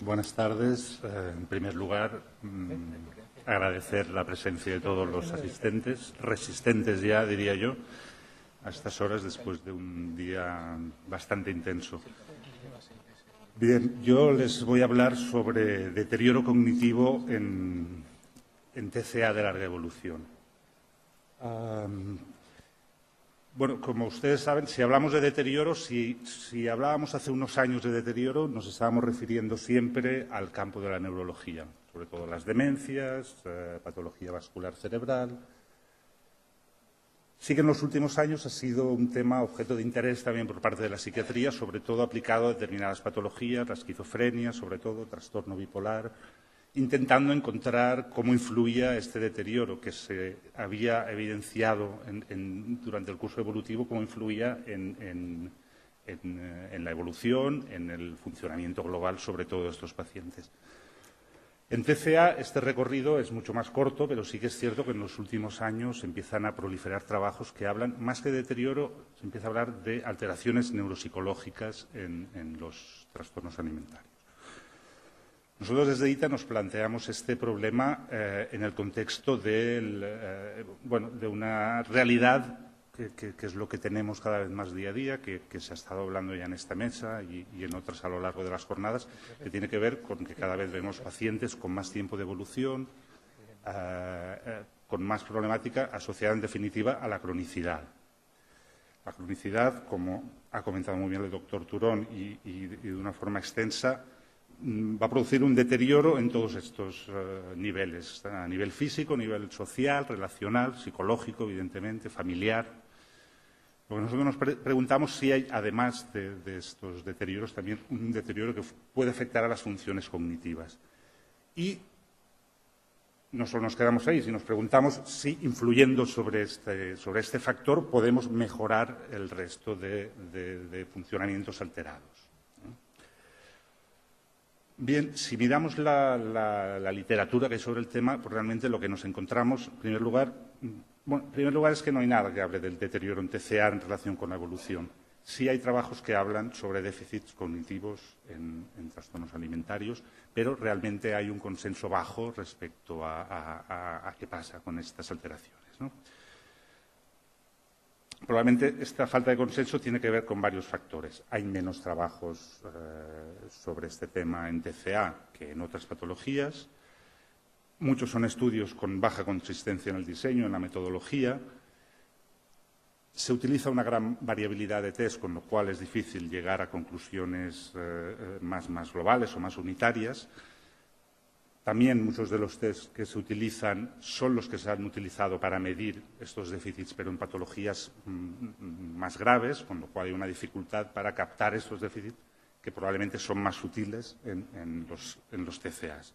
Buenas tardes. En primer lugar, agradecer la presencia de todos los asistentes, resistentes ya, diría yo, a estas horas después de un día bastante intenso. Bien, yo les voy a hablar sobre deterioro cognitivo en TCA de larga evolución. Bueno, como ustedes saben, si hablamos de deterioro, si hablábamos hace unos años de deterioro, nos estábamos refiriendo siempre al campo de la neurología, sobre todo las demencias, patología vascular cerebral. Sí que en los últimos años ha sido un tema objeto de interés también por parte de la psiquiatría, sobre todo aplicado a determinadas patologías, la esquizofrenia, sobre todo, trastorno bipolar, intentando encontrar cómo influía este deterioro que se había evidenciado durante el curso evolutivo, cómo influía en la evolución, en el funcionamiento global, sobre todo de estos pacientes. En TCA este recorrido es mucho más corto, pero sí que es cierto que en los últimos años empiezan a proliferar trabajos que hablan, más que de deterioro, se empieza a hablar de alteraciones neuropsicológicas en los trastornos alimentarios. Nosotros desde ITA nos planteamos este problema en el contexto de una realidad que es lo que tenemos cada vez más día a día, que se ha estado hablando ya en esta mesa y en otras a lo largo de las jornadas, que tiene que ver con que cada vez vemos pacientes con más tiempo de evolución, con más problemática asociada en definitiva a la cronicidad. La cronicidad, como ha comentado muy bien el doctor Turón y de una forma extensa, va a producir un deterioro en todos estos niveles, a nivel físico, a nivel social, relacional, psicológico, evidentemente, familiar. Lo que nosotros nos preguntamos si hay, además de estos deterioros, también un deterioro que puede afectar a las funciones cognitivas. Y no solo nos quedamos ahí, sino nos preguntamos si, influyendo sobre este factor, podemos mejorar el resto de funcionamientos alterados. Bien, si miramos la literatura que hay sobre el tema, pues realmente lo que nos encontramos, en primer lugar, es que no hay nada que hable del deterioro en TCA en relación con la evolución. Sí hay trabajos que hablan sobre déficits cognitivos en trastornos alimentarios, pero realmente hay un consenso bajo respecto a qué pasa con estas alteraciones, ¿no? Probablemente esta falta de consenso tiene que ver con varios factores. Hay menos trabajos sobre este tema en TCA que en otras patologías. Muchos son estudios con baja consistencia en el diseño, en la metodología. Se utiliza una gran variabilidad de test, con lo cual es difícil llegar a conclusiones más globales o más unitarias. También muchos de los test que se utilizan son los que se han utilizado para medir estos déficits, pero en patologías más graves, con lo cual hay una dificultad para captar estos déficits que probablemente son más sutiles en los TCAs.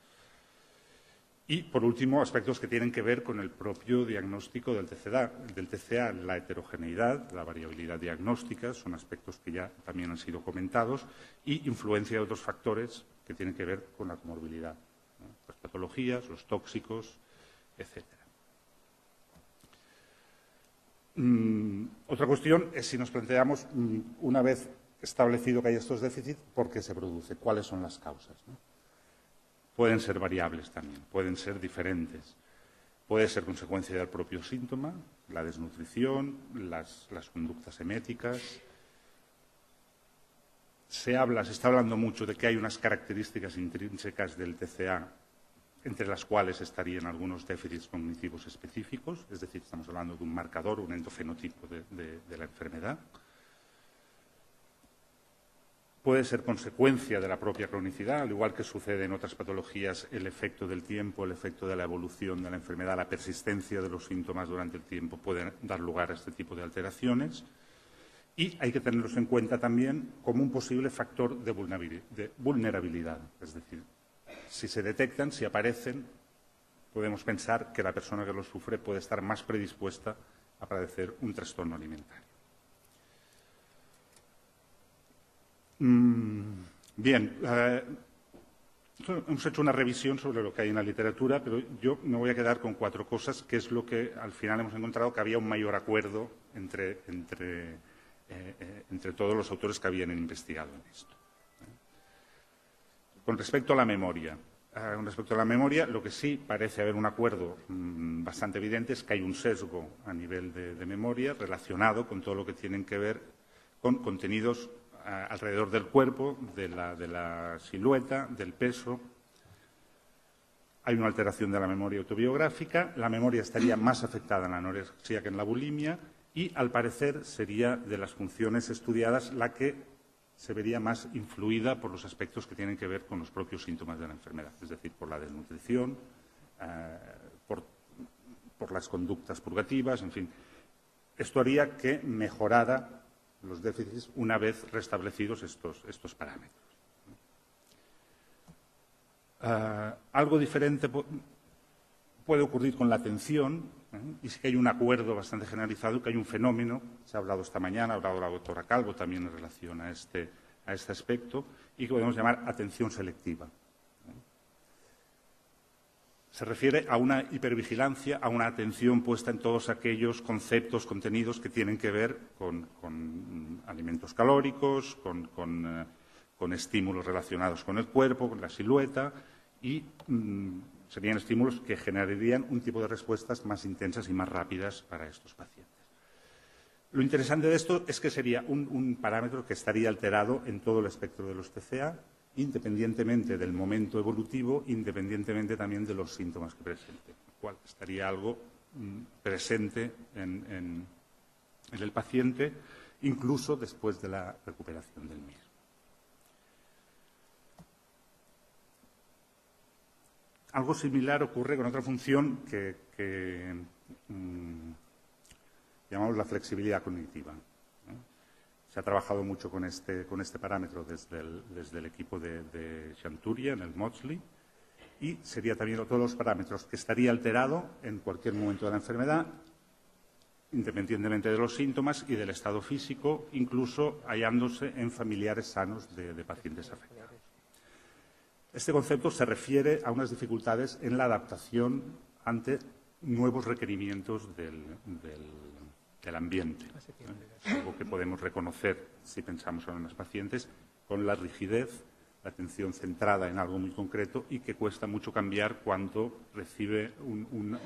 Y, por último, aspectos que tienen que ver con el propio diagnóstico del TCA, la heterogeneidad, la variabilidad diagnóstica, son aspectos que ya también han sido comentados, y influencia de otros factores que tienen que ver con la comorbilidad, ¿no? Las patologías, los tóxicos, etc. Otra cuestión es si nos planteamos, una vez establecido que hay estos déficits, ¿por qué se produce? ¿Cuáles son las causas, ¿no? Pueden ser variables también, pueden ser diferentes. Puede ser consecuencia del propio síntoma, la desnutrición, las conductas eméticas. Se está hablando mucho de que hay unas características intrínsecas del TCA, entre las cuales estarían algunos déficits cognitivos específicos, es decir, estamos hablando de un marcador, un endofenotipo de la enfermedad. Puede ser consecuencia de la propia cronicidad, al igual que sucede en otras patologías, el efecto del tiempo, el efecto de la evolución de la enfermedad, la persistencia de los síntomas durante el tiempo pueden dar lugar a este tipo de alteraciones. Y hay que tenerlos en cuenta también como un posible factor de vulnerabilidad. Es decir, si se detectan, si aparecen, podemos pensar que la persona que los sufre puede estar más predispuesta a padecer un trastorno alimentario. Bien, hemos hecho una revisión sobre lo que hay en la literatura, pero yo me voy a quedar con 4 cosas, que es lo que al final hemos encontrado que había un mayor acuerdo entre todos los autores que habían investigado en esto. Con respecto a la memoria, lo que sí parece haber un acuerdo bastante evidente es que hay un sesgo a nivel de memoria relacionado con todo lo que tienen que ver con contenidos alrededor del cuerpo, de la silueta, del peso. Hay una alteración de la memoria autobiográfica, la memoria estaría más afectada en la anorexia que en la bulimia y, al parecer, sería de las funciones estudiadas la que se vería más influida por los aspectos que tienen que ver con los propios síntomas de la enfermedad, es decir, por la desnutrición, por las conductas purgativas, en fin. Esto haría que mejorara los déficits una vez restablecidos estos parámetros. Algo diferente puede ocurrir con la atención, y sí que hay un acuerdo bastante generalizado, que hay un fenómeno, se ha hablado esta mañana, ha hablado la doctora Calvo también en relación a este aspecto, y que podemos llamar atención selectiva. Se refiere a una hipervigilancia, a una atención puesta en todos aquellos conceptos, contenidos que tienen que ver con alimentos calóricos, con estímulos relacionados con el cuerpo, con la silueta, y serían estímulos que generarían un tipo de respuestas más intensas y más rápidas para estos pacientes. Lo interesante de esto es que sería un parámetro que estaría alterado en todo el espectro de los TCA, independientemente del momento evolutivo, independientemente también de los síntomas que presente, lo cual estaría algo presente en el paciente, incluso después de la recuperación del mismo. Algo similar ocurre con otra función que llamamos la flexibilidad cognitiva. Se ha trabajado mucho con este parámetro desde el equipo de Chanturia, en el Maudsley, y sería también otro de los parámetros que estaría alterado en cualquier momento de la enfermedad, independientemente de los síntomas y del estado físico, incluso hallándose en familiares sanos de pacientes afectados. Este concepto se refiere a unas dificultades en la adaptación ante nuevos requerimientos del ambiente. Es algo que podemos reconocer, si pensamos en los pacientes, con la rigidez, la atención centrada en algo muy concreto y que cuesta mucho cambiar cuando recibe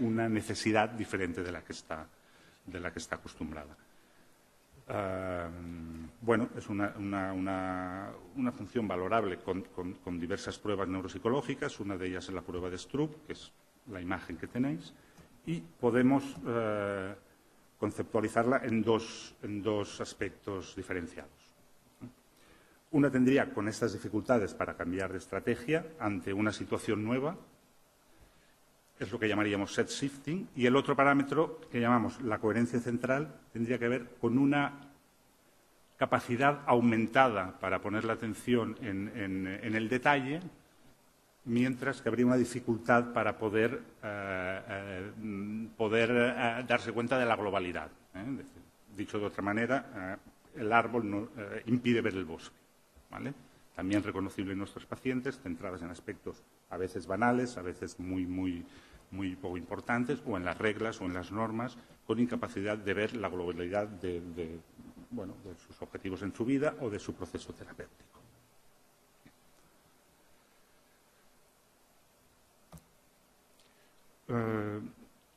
una necesidad diferente de la que está acostumbrada. Bueno, es una función valorable con diversas pruebas neuropsicológicas. Una de ellas es la prueba de Stroop, que es la imagen que tenéis, y podemos conceptualizarla en dos aspectos diferenciados. Una tendría con estas dificultades para cambiar de estrategia ante una situación nueva, es lo que llamaríamos set shifting, y el otro parámetro que llamamos la coherencia central tendría que ver con una capacidad aumentada para poner la atención en el detalle, mientras que habría una dificultad para poder darse cuenta de la globalidad. Dicho de otra manera, el árbol no, impide ver el bosque, ¿vale? También reconocible en nuestros pacientes, centradas en aspectos a veces banales, a veces muy poco importantes, o en las reglas o en las normas, con incapacidad de ver la globalidad de sus objetivos en su vida o de su proceso terapéutico.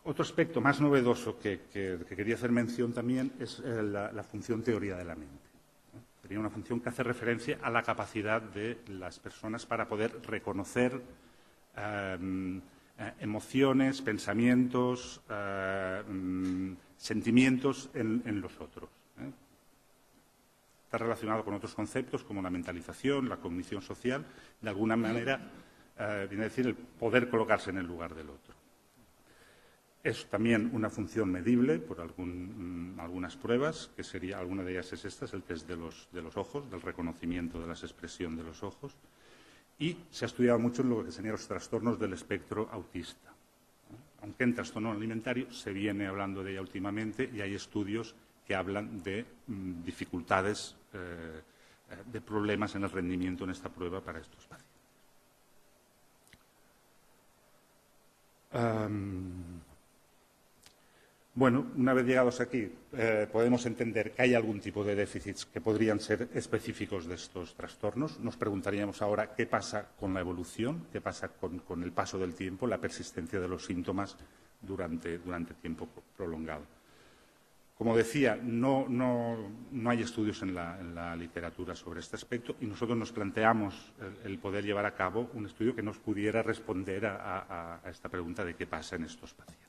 Otro aspecto más novedoso que quería hacer mención también es la función teoría de la mente. Sería una función que hace referencia a la capacidad de las personas para poder reconocer emociones, pensamientos, sentimientos en los otros. Está relacionado con otros conceptos como la mentalización, la cognición social. De alguna manera, viene a decir el poder colocarse en el lugar del otro. Es también una función medible por algunas pruebas, que sería, alguna de ellas es esta, es el test de los ojos, del reconocimiento de las expresiones de los ojos, y se ha estudiado mucho en lo que serían los trastornos del espectro autista. Aunque en trastorno alimentario se viene hablando de ella últimamente y hay estudios que hablan de dificultades, de problemas en el rendimiento en esta prueba para estos pacientes. Bueno, una vez llegados aquí, podemos entender que hay algún tipo de déficits que podrían ser específicos de estos trastornos. Nos preguntaríamos ahora qué pasa con la evolución, qué pasa con el paso del tiempo, la persistencia de los síntomas durante tiempo prolongado. Como decía, no hay estudios en la literatura sobre este aspecto y nosotros nos planteamos el poder llevar a cabo un estudio que nos pudiera responder a esta pregunta de qué pasa en estos pacientes.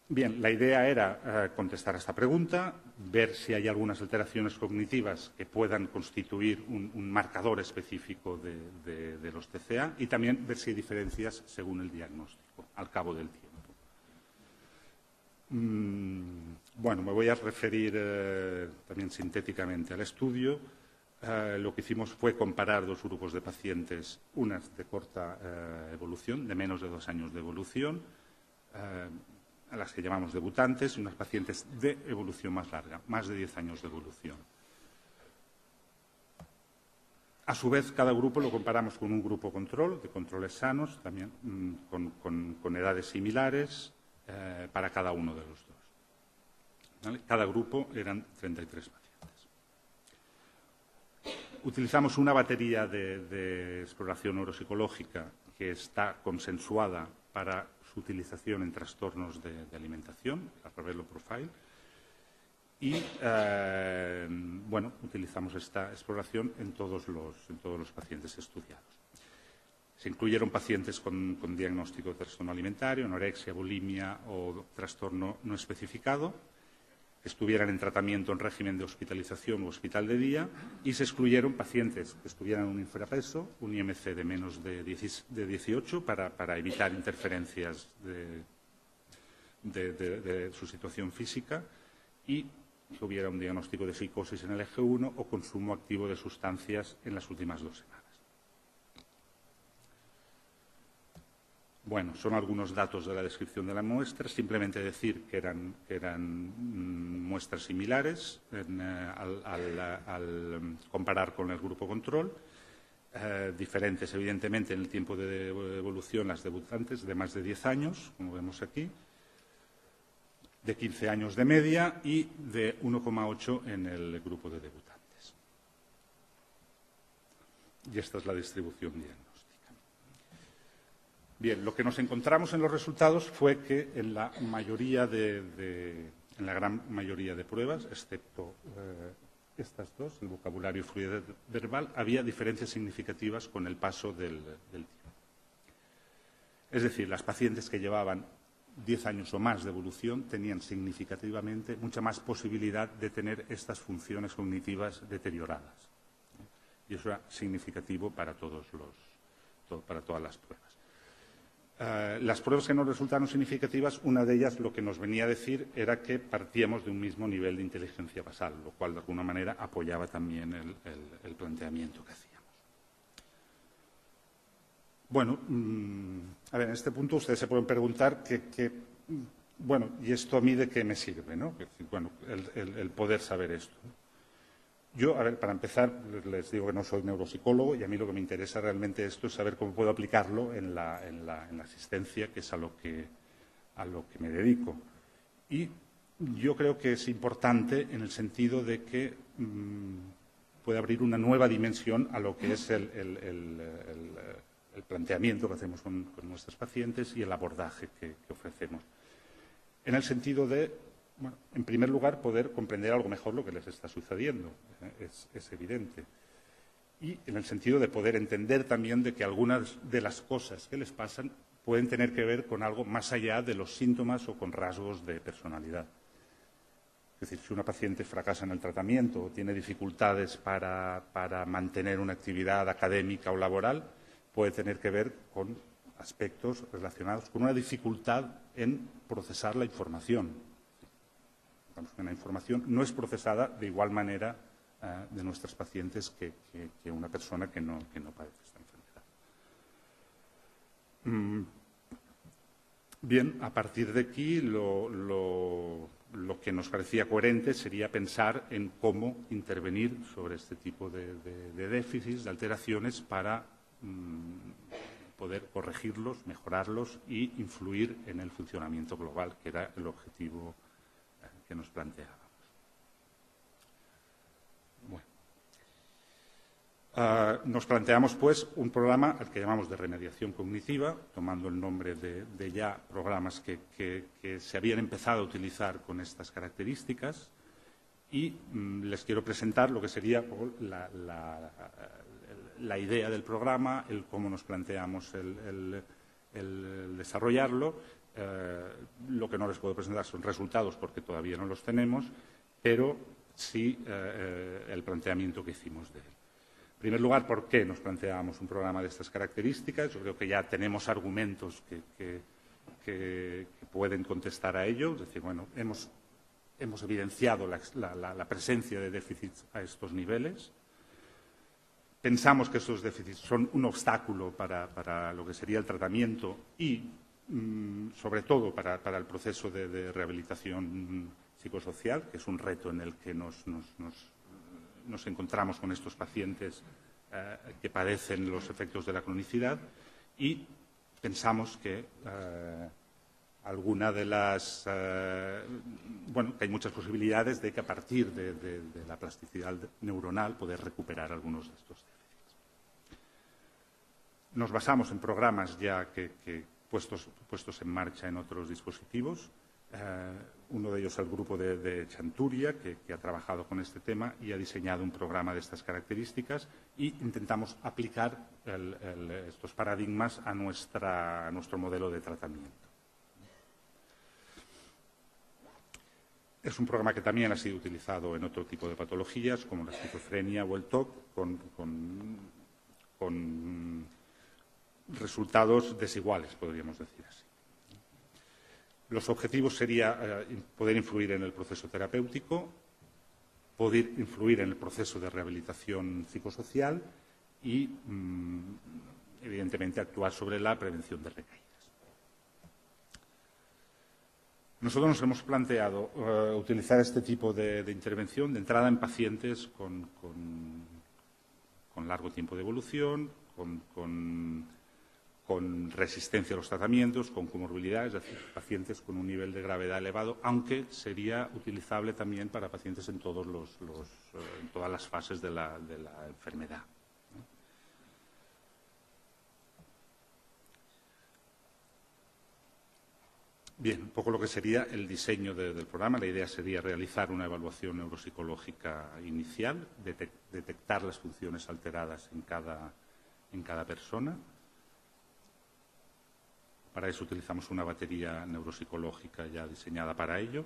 Bien, la idea era contestar a esta pregunta, ver si hay algunas alteraciones cognitivas que puedan constituir un marcador específico de los TCA y también ver si hay diferencias según el diagnóstico al cabo del tiempo. Bueno, me voy a referir también sintéticamente al estudio. Lo que hicimos fue comparar dos grupos de pacientes, unas de corta evolución, de menos de 2 años de evolución, a las que llamamos debutantes, y unas pacientes de evolución más larga, más de 10 años de evolución. A su vez, cada grupo lo comparamos con un grupo control, de controles sanos, también con edades similares para cada uno de los dos. ¿Vale? Cada grupo eran 33 pacientes. Utilizamos una batería de exploración neuropsicológica que está consensuada para su utilización en trastornos de alimentación, la Ravello Profile, y bueno, utilizamos esta exploración en todos los pacientes estudiados. Se incluyeron pacientes con diagnóstico de trastorno alimentario, anorexia, bulimia o trastorno no especificado, que estuvieran en tratamiento en régimen de hospitalización o hospital de día, y se excluyeron pacientes que estuvieran en un infrapeso, un IMC de menos de 18 para evitar interferencias de su situación física y que hubiera un diagnóstico de psicosis en el eje 1 o consumo activo de sustancias en las últimas 2 semanas. Bueno, son algunos datos de la descripción de la muestra. Simplemente decir que eran muestras similares al comparar con el grupo control. Diferentes, evidentemente, en el tiempo de evolución las debutantes de más de 10 años, como vemos aquí, de 15 años de media y de 1,8 en el grupo de debutantes. Y esta es la distribución diagnóstica. Bien, lo que nos encontramos en los resultados fue que en la gran mayoría de pruebas, excepto estas dos, el vocabulario y fluidez verbal, había diferencias significativas con el paso del tiempo. Es decir, las pacientes que llevaban 10 años o más de evolución tenían significativamente mucha más posibilidad de tener estas funciones cognitivas deterioradas. Y eso era significativo para todas las pruebas. Las pruebas que nos resultaron significativas, una de ellas lo que nos venía a decir era que partíamos de un mismo nivel de inteligencia basal, lo cual de alguna manera apoyaba también el planteamiento que hacíamos. Bueno, a ver, en este punto ustedes se pueden preguntar bueno, ¿y esto a mí de qué me sirve, no? Bueno, el poder saber esto. Yo, a ver, para empezar, les digo que no soy neuropsicólogo y a mí lo que me interesa realmente esto es saber cómo puedo aplicarlo en la asistencia, que es a lo que me dedico. Y yo creo que es importante en el sentido de que puede abrir una nueva dimensión a lo que es el planteamiento que hacemos con nuestros pacientes y el abordaje que ofrecemos. En el sentido de, bueno, en primer lugar, poder comprender algo mejor lo que les está sucediendo, es evidente. Y en el sentido de poder entender también de que algunas de las cosas que les pasan pueden tener que ver con algo más allá de los síntomas o con rasgos de personalidad. Es decir, si una paciente fracasa en el tratamiento o tiene dificultades para mantener una actividad académica o laboral, puede tener que ver con aspectos relacionados con una dificultad en procesar la información. La información no es procesada de igual manera de nuestras pacientes que una persona que no padece esta enfermedad. Bien, a partir de aquí lo que nos parecía coherente sería pensar en cómo intervenir sobre este tipo de déficits, de alteraciones, para poder corregirlos, mejorarlos y influir en el funcionamiento global, que era el objetivo que nos planteábamos. Bueno. Nos planteamos, pues, un programa al que llamamos de remediación cognitiva, tomando el nombre de ya programas que se habían empezado a utilizar con estas características, y les quiero presentar lo que sería la idea del programa, el cómo nos planteamos el desarrollarlo. Lo que no les puedo presentar son resultados porque todavía no los tenemos, pero sí el planteamiento que hicimos de él. En primer lugar, ¿por qué nos planteábamos un programa de estas características? Yo creo que ya tenemos argumentos que pueden contestar a ello. Es decir, bueno, hemos evidenciado la presencia de déficits a estos niveles. Pensamos que estos déficits son un obstáculo para lo que sería el tratamiento y, sobre todo, para el proceso de rehabilitación psicosocial, que es un reto en el que nos encontramos con estos pacientes que padecen los efectos de la cronicidad, y pensamos que alguna de las que hay muchas posibilidades de que a partir de la plasticidad neuronal poder recuperar algunos de estos déficits. Nos basamos en programas ya puestos en marcha en otros dispositivos. Uno de ellos es el grupo de Chanturia, que ha trabajado con este tema y ha diseñado un programa de estas características, y intentamos aplicar estos paradigmas a nuestro modelo de tratamiento. Es un programa que también ha sido utilizado en otro tipo de patologías, como la esquizofrenia o el TOC, con resultados desiguales, podríamos decir así. Los objetivos serían poder influir en el proceso terapéutico, poder influir en el proceso de rehabilitación psicosocial y, evidentemente, actuar sobre la prevención de recaídas. Nosotros nos hemos planteado utilizar este tipo de intervención de entrada en pacientes con largo tiempo de evolución, con resistencia a los tratamientos, con comorbilidades, es decir, pacientes con un nivel de gravedad elevado, aunque sería utilizable también para pacientes en todas las fases de la enfermedad. Bien, un poco lo que sería el diseño del programa. La idea sería realizar una evaluación neuropsicológica inicial, detectar las funciones alteradas en cada persona. Para eso utilizamos una batería neuropsicológica ya diseñada para ello.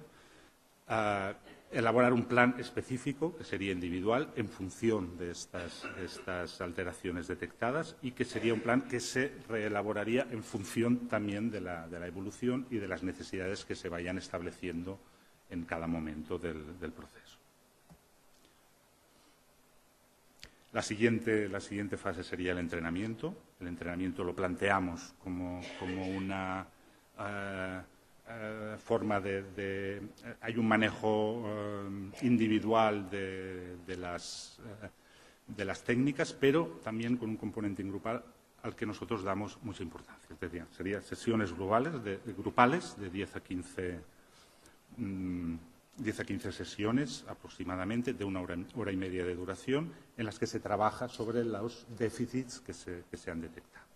Elaborar un plan específico, que sería individual, en función de estas alteraciones detectadas, y que sería un plan que se reelaboraría en función también de la evolución y de las necesidades que se vayan estableciendo en cada momento del proceso. La siguiente fase sería el entrenamiento. El entrenamiento lo planteamos como una forma hay un manejo individual de las técnicas, pero también con un componente grupal al que nosotros damos mucha importancia. Es decir, serían sesiones grupales de 10 a 15 sesiones aproximadamente, de una hora y media de duración, en las que se trabaja sobre los déficits que se han detectado.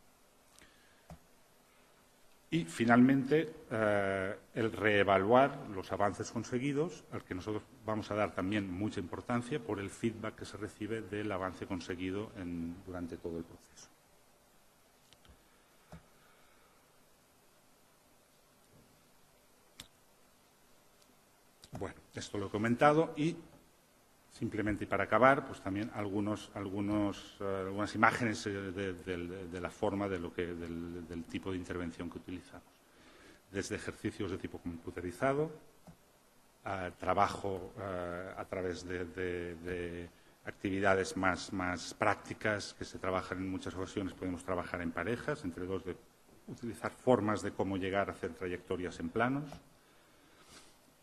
Y, finalmente, el reevaluar los avances conseguidos, al que nosotros vamos a dar también mucha importancia por el feedback que se recibe del avance conseguido durante todo el proceso. Bueno, esto lo he comentado, y simplemente para acabar, pues también algunas imágenes de la forma del tipo de intervención que utilizamos. Desde ejercicios de tipo computerizado, trabajo a través de actividades más prácticas que se trabajan en muchas ocasiones. Podemos trabajar en parejas, entre dos, utilizar formas de cómo llegar a hacer trayectorias en planos.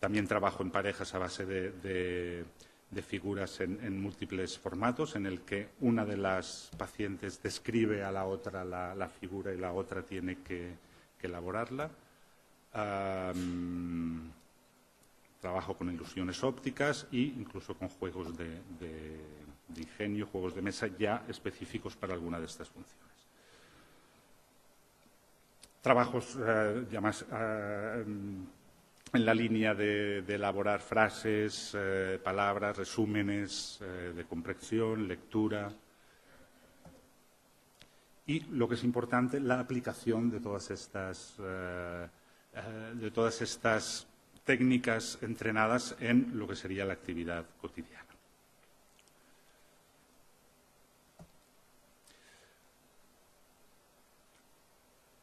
También trabajo en parejas a base de de figuras en múltiples formatos, en el que una de las pacientes describe a la otra la figura y la otra tiene que elaborarla. Trabajo con ilusiones ópticas e incluso con juegos de ingenio, juegos de mesa ya específicos para alguna de estas funciones. Trabajos ya más en la línea de elaborar frases, palabras, resúmenes de comprensión, lectura. Y lo que es importante, la aplicación de todas estas técnicas entrenadas en lo que sería la actividad cotidiana.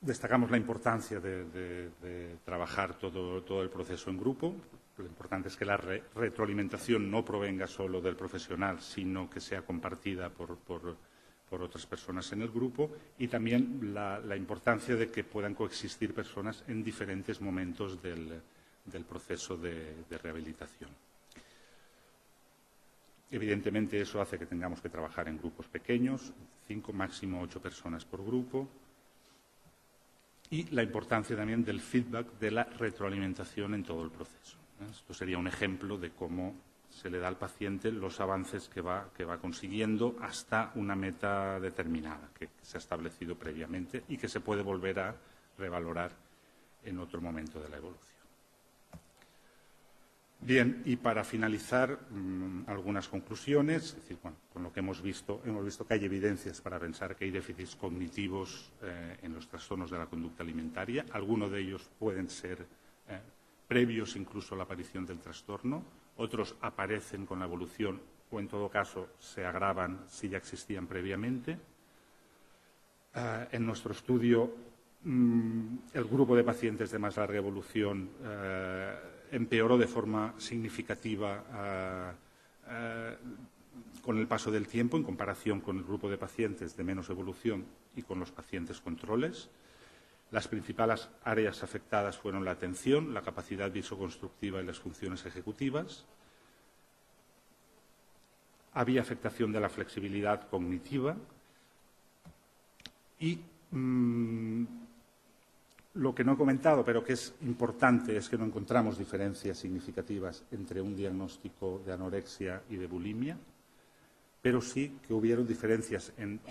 Destacamos la importancia de trabajar todo el proceso en grupo. Lo importante es que la retroalimentación no provenga solo del profesional, sino que sea compartida por otras personas en el grupo, y también la importancia de que puedan coexistir personas en diferentes momentos del proceso de rehabilitación. Evidentemente, eso hace que tengamos que trabajar en grupos pequeños, 5, máximo 8 personas por grupo. Y la importancia también del feedback, de la retroalimentación en todo el proceso. Esto sería un ejemplo de cómo se le da al paciente los avances que va consiguiendo hasta una meta determinada que se ha establecido previamente y que se puede volver a revalorar en otro momento de la evolución. Bien, y para finalizar, algunas conclusiones. Es decir, bueno, con lo que hemos visto que hay evidencias para pensar que hay déficits cognitivos en los trastornos de la conducta alimentaria. Algunos de ellos pueden ser previos incluso a la aparición del trastorno. Otros aparecen con la evolución o, en todo caso, se agravan si ya existían previamente. En nuestro estudio, el grupo de pacientes de más larga evolución empeoró de forma significativa con el paso del tiempo en comparación con el grupo de pacientes de menos evolución y con los pacientes controles. Las principales áreas afectadas fueron la atención, la capacidad visoconstructiva y las funciones ejecutivas. Había afectación de la flexibilidad cognitiva y lo que no he comentado, pero que es importante, es que no encontramos diferencias significativas entre un diagnóstico de anorexia y de bulimia, pero sí que hubieron diferencias en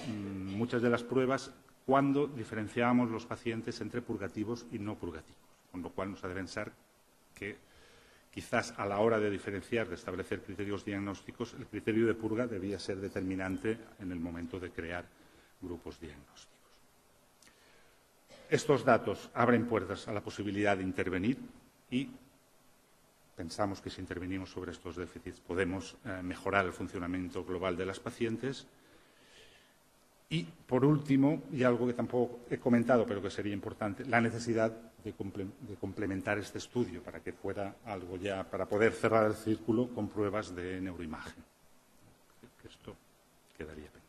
muchas de las pruebas cuando diferenciábamos los pacientes entre purgativos y no purgativos, con lo cual nos hace pensar que quizás a la hora de diferenciar, de establecer criterios diagnósticos, el criterio de purga debía ser determinante en el momento de crear grupos diagnósticos. Estos datos abren puertas a la posibilidad de intervenir y pensamos que si intervenimos sobre estos déficits podemos mejorar el funcionamiento global de las pacientes. Y, por último, y algo que tampoco he comentado pero que sería importante, la necesidad de complementar este estudio para que fuera algo ya, para poder cerrar el círculo con pruebas de neuroimagen. Esto quedaría pendiente.